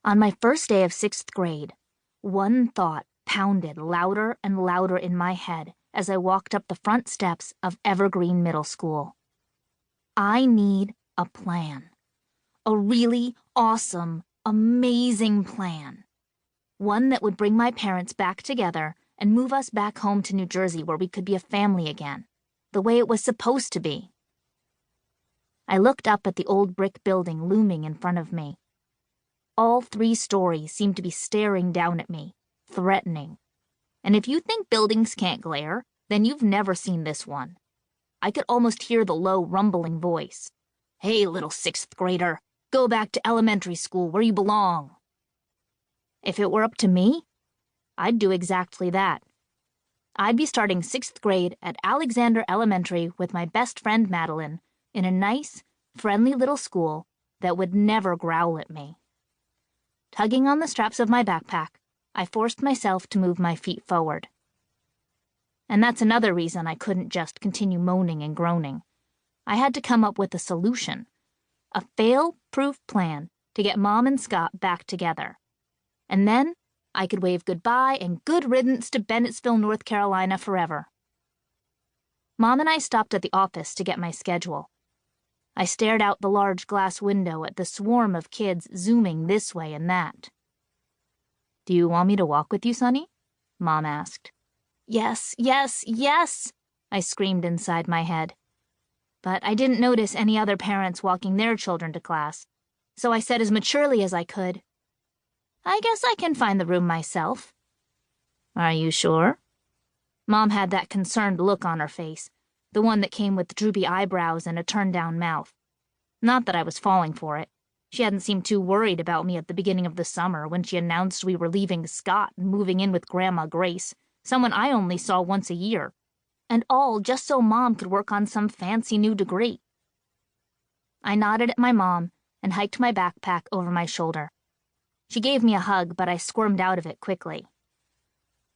On my first day of 6th grade, one thought pounded louder and louder in my head as I walked up the front steps of Evergreen Middle School. I need a plan. A really awesome, amazing plan. One that would bring my parents back together and move us back home to New Jersey where we could be a family again, the way it was supposed to be. I looked up at the old brick building looming in front of me. All 3 stories seemed to be staring down at me, threatening. And if you think buildings can't glare, then you've never seen this one. I could almost hear the low, rumbling voice. "Hey, little 6th grader, go back to elementary school where you belong." If it were up to me, I'd do exactly that. I'd be starting 6th grade at Alexander Elementary with my best friend Madeline in a nice, friendly little school that would never growl at me. Tugging on the straps of my backpack, I forced myself to move my feet forward. And that's another reason I couldn't just continue moaning and groaning. I had to come up with a solution, a fail-proof plan to get Mom and Scott back together. And then I could wave goodbye and good riddance to Bennettsville, North Carolina forever. Mom and I stopped at the office to get my schedule. I stared out the large glass window at the swarm of kids zooming this way and that. "Do you want me to walk with you, Sonny?" Mom asked. "Yes, yes, yes," I screamed inside my head. But I didn't notice any other parents walking their children to class, so I said as maturely as I could, "I guess I can find the room myself." "Are you sure?" Mom had that concerned look on her face, the one that came with droopy eyebrows and a turned-down mouth. Not that I was falling for it. She hadn't seemed too worried about me at the beginning of the summer when she announced we were leaving Scott and moving in with Grandma Grace, someone I only saw once a year, and all just so Mom could work on some fancy new degree. I nodded at my mom and hiked my backpack over my shoulder. She gave me a hug, but I squirmed out of it quickly.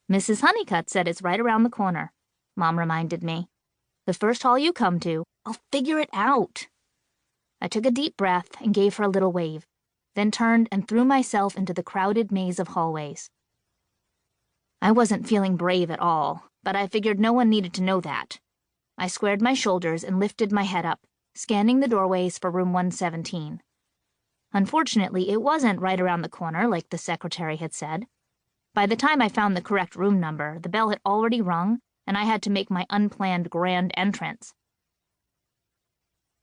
"Mrs. Honeycutt said it's right around the corner," Mom reminded me. "The first hall you come to, I'll figure it out." I took a deep breath and gave her a little wave, then turned and threw myself into the crowded maze of hallways. I wasn't feeling brave at all, but I figured no one needed to know that. I squared my shoulders and lifted my head up, scanning the doorways for room 117. Unfortunately, it wasn't right around the corner like the secretary had said. By the time I found the correct room number, the bell had already rung, and I had to make my unplanned grand entrance,